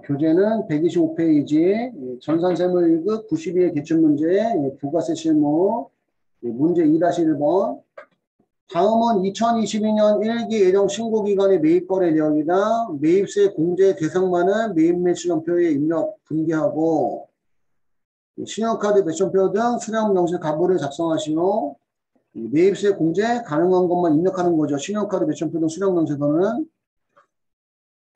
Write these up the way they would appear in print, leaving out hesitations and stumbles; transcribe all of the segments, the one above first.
교재는 125페이지, 전산세무 1급 92의 기출문제, 부가세 실무, 문제 2-1번. 다음은 2022년 1기 예정 신고기간의 매입거래 내역이다. 매입세 공제 대상만은 매입매출연표에 입력 분기하고, 신용카드 매출연표 등 수령명세 가부를 작성하시오. 매입세 공제 가능한 것만 입력하는 거죠. 신용카드 매출연표 등 수령명세서는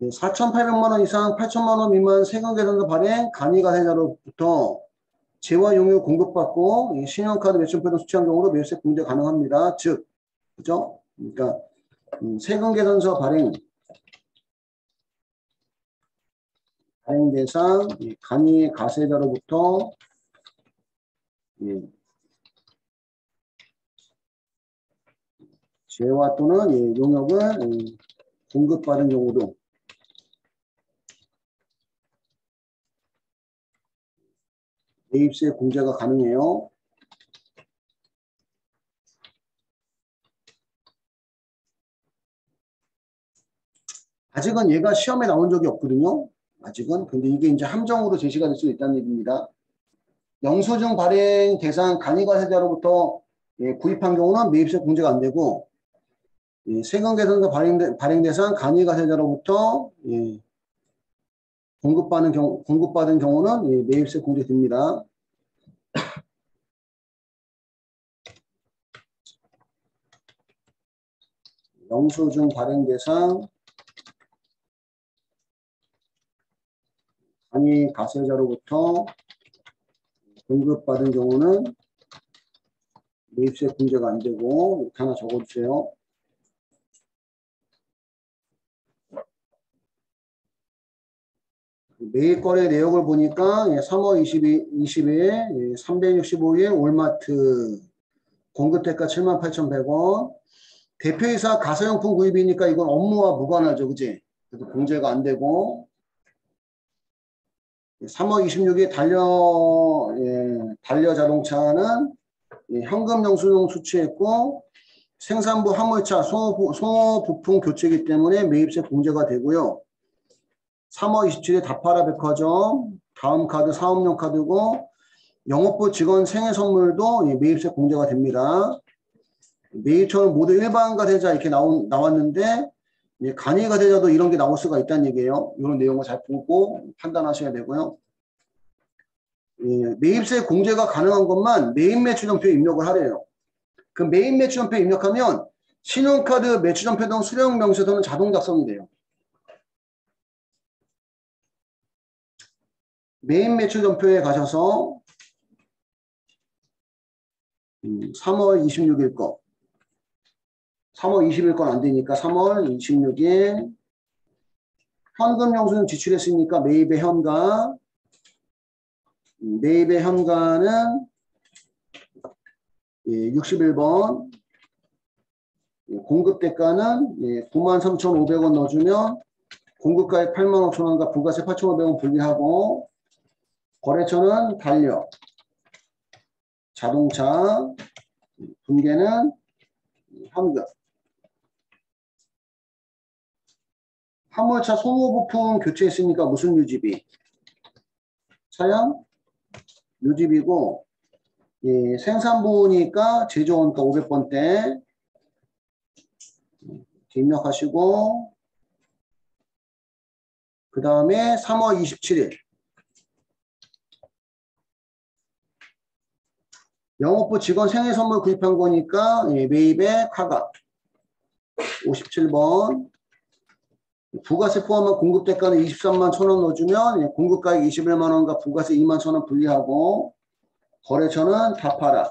4,800만 원 이상 8,000만 원 미만 세금계산서 발행 간이가세자로부터 재화 용유 공급받고 신용카드 매출연표 등 수취한 경우로 매입세 공제 가능합니다. 즉, 그죠? 그러니까 세금계산서 발행 대상 간이 가세자로부터 재화 또는 용역을 공급받은 경우도 매입세 공제가 가능해요. 아직은 얘가 시험에 나온 적이 없거든요. 아직은. 근데 이게 이제 함정으로 제시가 될 수 있다는 얘기입니다. 영수증 발행 대상 간이가세자로부터 구입한 경우는 매입세 공제가 안 되고, 세금계산서 발행 대상 간이가세자로부터 공급받은 경우는 매입세 공제됩니다. 영수증 발행 대상 간이가세자로부터 공급받은 경우는 매입세 공제가 안 되고, 이렇게 하나 적어주세요. 매입거래 내역을 보니까 3월 20일 365일 올마트 공급대가 78,100원. 대표이사 가사용품 구입이니까 이건 업무와 무관하죠. 그지? 그래서 공제가 안 되고, 3월 26일 달려 자동차는 현금 영수증 수취했고, 생산부 화물차 송호 부품 교체이기 때문에 매입세 공제가 되고요. 3월 27일 다파라 백화점, 다음 카드 사업용 카드고, 영업부 직원 생애 선물도 매입세 공제가 됩니다. 매입처는 모두 일반 가세자 이렇게 나왔는데, 간이 가세자도 이런 게 나올 수가 있다는 얘기예요. 이런 내용을 잘 보고 판단하셔야 되고요. 매입세 공제가 가능한 것만 매입매출연표에 입력을 하래요. 그 매입매출연표에 입력하면 신용카드 매출연표 등 수령명세서는 자동 작성이 돼요. 매입매출연표에 가셔서 3월 26일 거, 3월 20일 건 안 되니까 3월 26일 현금 영수증 지출했으니까 매입의 현가, 매입의 현가는 61번, 공급대가는 93,500원 넣어주면 공급가액 85,000원과 부가세 8,500원 분리하고, 거래처는 달려 자동차, 분계는 현금. 화물차 소모부품 교체했으니까 무슨 유지비? 차량 유지비고, 생산부니까 제조원가 500번대 입력하시고, 그 다음에 3월 27일 영업부 직원 생애 선물 구입한 거니까 매입의 카가 57번, 부가세 포함한 공급대가는 23만 1,000원 넣어주면 공급가액 21만 원과 부가세 2만 1,000원 분리하고, 거래처는 다파라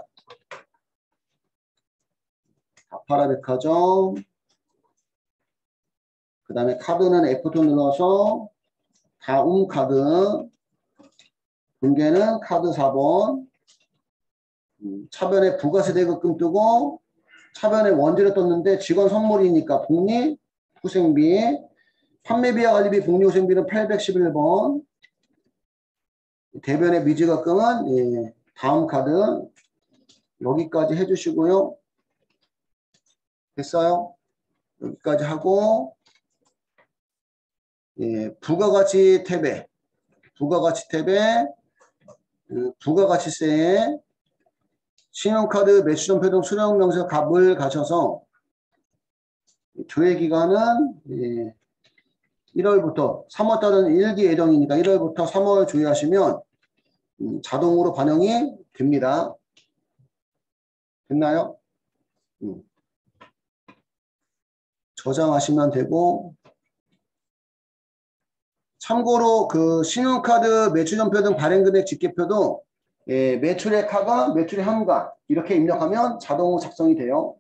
백화점, 그 다음에 카드는 F2 눌러서 다음 카드, 분계는 카드 4번, 차변에 부가세 대급금 뜨고, 차변에 원재료 떴는데 직원 선물이니까 복리, 후생비, 판매비와 관리비, 복리, 후생비는 811번, 대변의 미지급금은 다음 카드 여기까지 해주시고요. 됐어요? 여기까지 하고, 예, 부가가치 탭에 부가가치세에 신용카드 매출전표 등 수령명세 값을 가셔서 조회기간은 예, 1월부터 3월달은 일기 예정이니까 1월부터 3월 조회하시면 자동으로 반영이 됩니다. 됐나요? 저장하시면 되고, 참고로 그 신용카드 매출전표 등 발행금액 집계표도 예, 매출의 카가 매출의 한가 이렇게 입력하면 자동으로 작성이 돼요.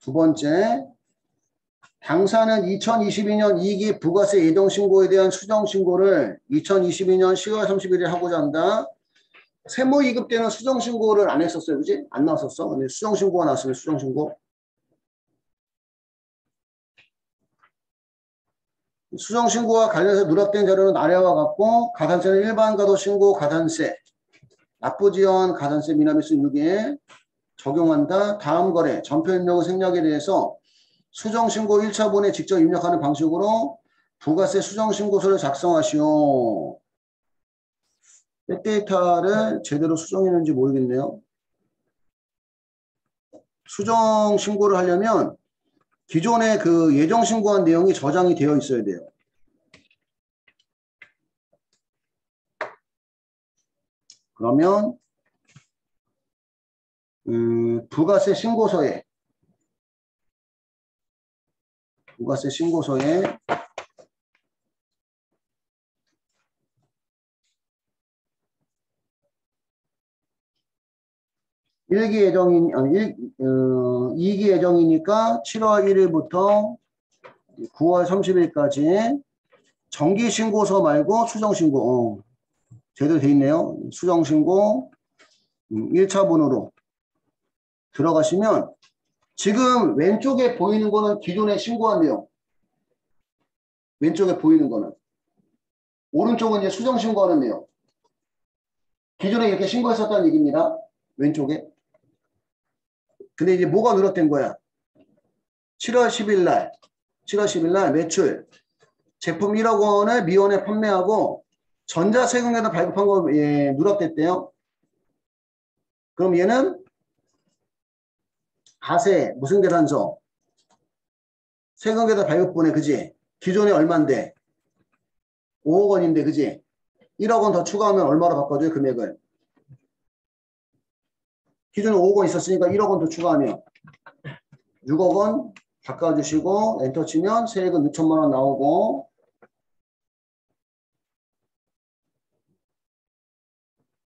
두 번째, 당사는 2022년 2기 부가세 예정신고에 대한 수정신고를 2022년 10월 31일에 하고자 한다. 세무이급 때는 수정신고를 안 했었어요. 그지? 안 나왔었어. 근데 수정신고가 나왔으면 수정신고. 수정신고와 관련해서 누락된 자료는 아래와 같고, 가산세는 일반가도신고 가산세, 납부지연 가산세 미납일수 6에 적용한다. 다음 거래, 전표 입력 생략에 대해서 수정신고 1차분에 직접 입력하는 방식으로 부가세 수정신고서를 작성하시오. 백데이터를 제대로 수정했는지 모르겠네요. 수정신고를 하려면 기존에 그 예정신고한 내용이 저장이 되어 있어야 돼요. 그러면 부가세 신고서에 일기 예정인, 아니, 2기 예정이니까 7월 1일부터 9월 30일까지 정기신고서 말고 수정신고, 제대로 돼 있네요. 수정신고 1차분으로 들어가시면 지금 왼쪽에 보이는 거는 기존에 신고한 내용. 왼쪽에 보이는 거는. 오른쪽은 이제 수정신고하는 내용. 기존에 이렇게 신고했었다는 얘기입니다. 왼쪽에. 근데 이제 뭐가 누락된 거야? 7월 10일 날 매출 제품 1억 원을 미원에 판매하고 전자세금에다 발급한 거 예, 누락됐대요. 그럼 얘는 가세 무슨 계산서 세금계다 발급분에 그지? 기존에 얼만데 5억 원인데 그지? 1억 원 더 추가하면 얼마로 바꿔줘요 금액을? 기존에 5억 원 있었으니까 1억 원 더 추가하면 6억 원 바꿔주시고 엔터 치면 세액은 6천만 원 나오고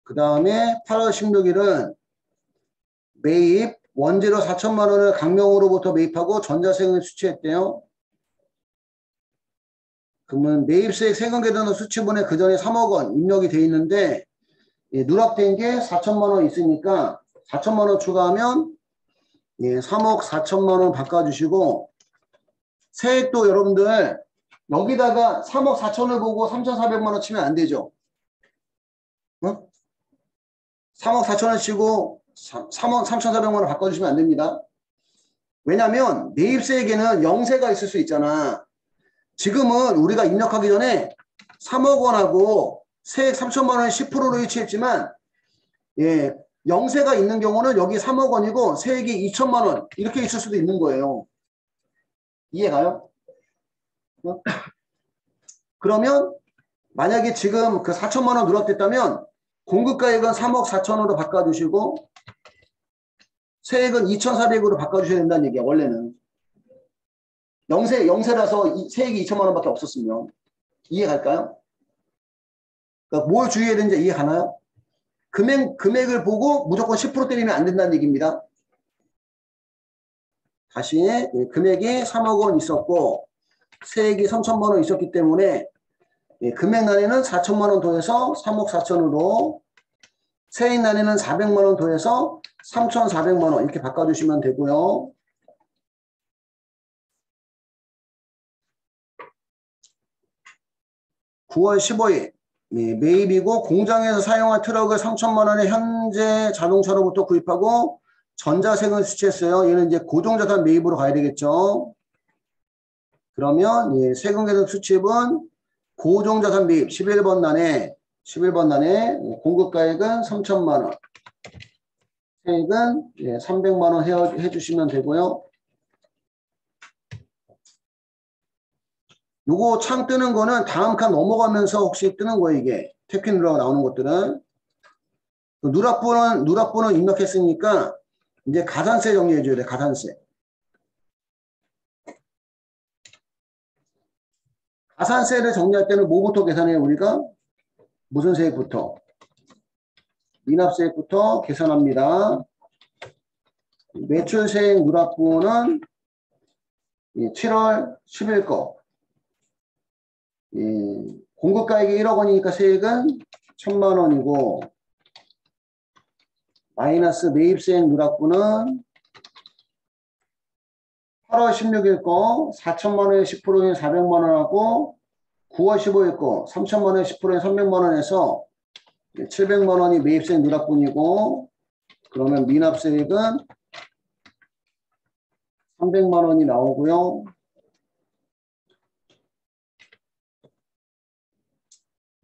그 다음에 8월 16일은 매입 원재료 4천만 원을 강명으로부터 매입하고 전자세금을 수취했대요. 그러면 매입세액 세금계산서 수취분에 그 전에 3억 원 입력이 돼 있는데 예, 누락된 게 4천만 원 있으니까 4천만 원 추가하면 예, 3억 4천만 원 바꿔주시고 세액도 여러분들 여기다가 3억 4천을 보고 3,400만 원 치면 안 되죠. 어? 3억 4천을 치고 3억 3,400만 원 바꿔주시면 안 됩니다. 왜냐하면 매입세액에는 영세가 있을 수 있잖아. 지금은 우리가 입력하기 전에 3억 원하고 세액 3천만 원에 10%로 유치했지만 예, 영세가 있는 경우는 여기 3억 원이고 세액이 2천만 원 이렇게 있을 수도 있는 거예요. 이해가요? 어? 그러면 만약에 지금 그 4천만 원 누락됐다면 공급가액은 3억 4천으로 바꿔주시고 세액은 2,400으로 바꿔주셔야 된다는 얘기야. 원래는. 영세라서 세액이 2천만 원밖에 없었으면. 이해 갈까요? 그러니까 뭘 주의해야 되는지 이해 가나요? 금액을 보고 무조건 10% 때리면 안 된다는 얘기입니다. 다시 금액이 3억 원 있었고 세액이 3천만 원 있었기 때문에 금액란에는 4천만 원 더해서 3억 4천으로 세액란에는 400만 원 더해서 3,400만 원 이렇게 바꿔주시면 되고요. 9월 15일 매입이고 공장에서 사용한 트럭을 3천만 원에 현재 자동차로부터 구입하고 전자세금을 수취했어요. 얘는 이제 고정자산 매입으로 가야 되겠죠. 그러면 세금계산 수취입은 고정자산 매입 11번 단에 공급가액은 3천만 원, 세액은 300만 원 해주시면 되고요. 요거 창 뜨는 거는 다음 칸 넘어가면서 혹시 뜨는 거예요, 이게. 탭키 누르라고 나오는 것들은. 누락부는 입력했으니까 이제 가산세 정리해줘야 돼, 가산세. 가산세를 정리할 때는 뭐부터 계산해요, 우리가? 무슨 세액부터? 미납세액부터 계산합니다. 매출세액 누락부는 7월 10일 거. 공급가액이 1억 원이니까 세액은 1,000만 원이고 마이너스 매입세액 누락부는 8월 16일 거 4천만 원에 10%인 400만 원하고 9월 15일 거 3천만 원에 10%인 300만 원에서 700만 원이 매입세액 누락분이고 그러면 미납세액은 300만 원이 나오고요.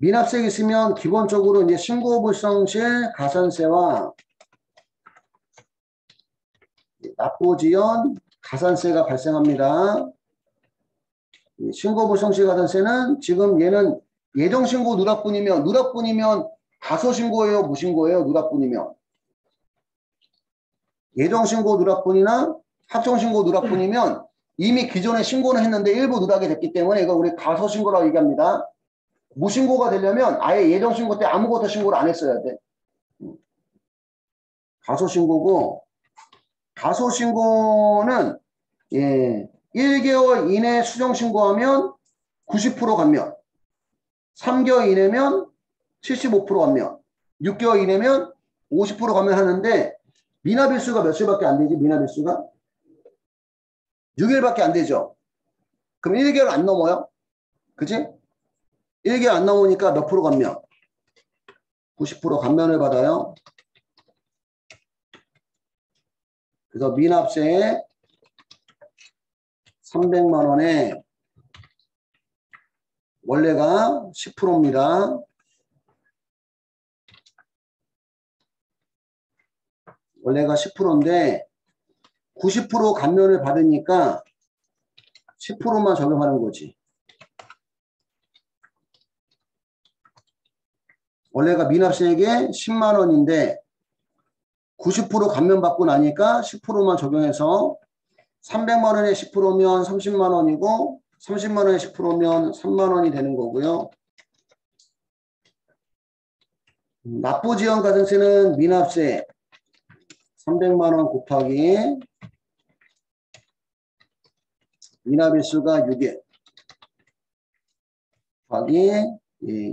미납세액 있으면 기본적으로 이제 신고불성실 가산세와 납부지연 가산세가 발생합니다. 신고불성실 가산세는 지금 얘는 예정신고 누락분이면 가소신고예요, 무신고예요? 누락분이면 예정신고 누락분이나 합정신고 누락분이면 이미 기존에 신고는 했는데 일부 누락이 됐기 때문에 이거 우리 가소신고라고 얘기합니다. 무신고가 되려면 아예 예정신고 때 아무것도 신고를 안 했어야 돼. 가소신고고 가소신고는 1개월 이내 수정신고하면 90% 감면, 3개월 이내면 75% 감면, 6개월 이내면 50% 감면하는데 미납일수가 며칠밖에 안 되지? 미납일수가 6일밖에 안 되죠. 그럼 1개월 안 넘어요? 그치? 1개월 안 넘으니까 몇 프로 감면? 90% 감면을 받아요. 그래서 미납세에 300만 원에 원래가 10%입니다. 원래가 10%인데 90% 감면을 받으니까 10%만 적용하는 거지. 원래가 미납세액에 10만 원인데 90% 감면받고 나니까 10%만 적용해서 300만 원에 10%면 30만 원이고 30만 원에 10%면 3만 원이 되는 거고요. 납부지연 가산세는 미납세 300만 원 곱하기 미납일수가 6일 곱하기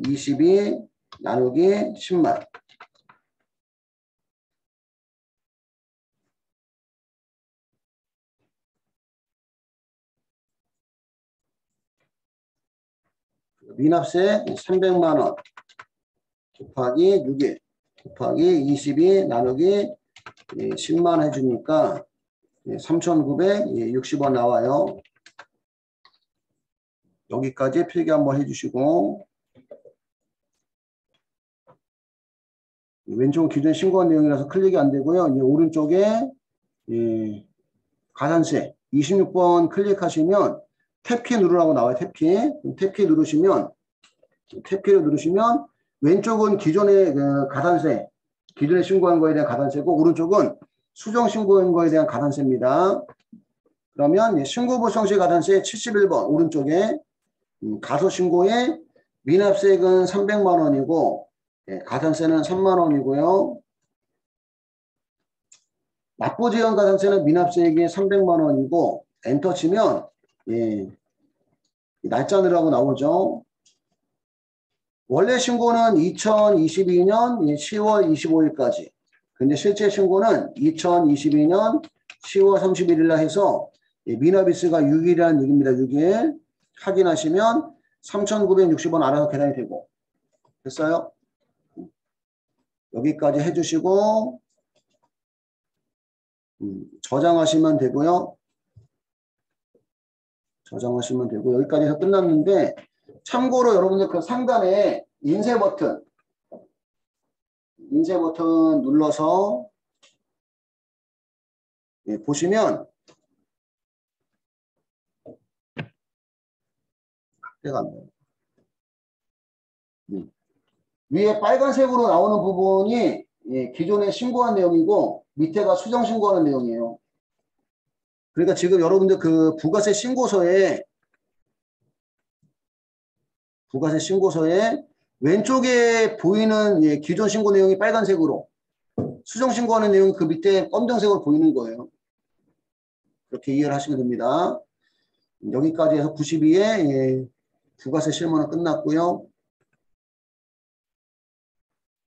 22 나누기 10만. 미납세 300만 원 곱하기 6일 곱하기 22 나누기 10만 해주니까 3,960원 나와요. 여기까지 필기 한번 해주시고 왼쪽은 기존에 신고한 내용이라서 클릭이 안 되고요. 이제 오른쪽에 가산세 26번 클릭하시면 탭키 누르라고 나와요. 탭키 누르시면 탭키를 누르시면 왼쪽은 기존의 가산세 기존에 신고한 거에 대한 가산세고 오른쪽은 수정 신고한 거에 대한 가산세입니다. 그러면 신고불성실 가산세 71번 오른쪽에 가소신고에 미납세액은 300만 원이고 가산세는 3만 원이고요. 납부지연 가산세는 미납세액이 300만 원이고 엔터 치면 날짜 넣으라고 나오죠. 원래 신고는 2022년 10월 25일까지. 근데 실제 신고는 2022년 10월 31일날 해서 미납일수가 6일이라는 얘기입니다. 6일. 확인하시면 3,960원 알아서 계산이 되고. 됐어요? 여기까지 해주시고 저장하시면 되고요. 저장하시면 되고 여기까지 해서 끝났는데 참고로 여러분들 그 상단에 인쇄 버튼 눌러서 보시면 때가 안 나요. 위에 빨간색으로 나오는 부분이 기존에 신고한 내용이고 밑에가 수정 신고하는 내용이에요. 그러니까 지금 여러분들 그 부가세 신고서에 왼쪽에 보이는 기존 신고 내용이 빨간색으로 수정 신고하는 내용이 그 밑에 검정색으로 보이는 거예요. 그렇게 이해를 하시면 됩니다. 여기까지 해서 92에 부가세 실무는 끝났고요.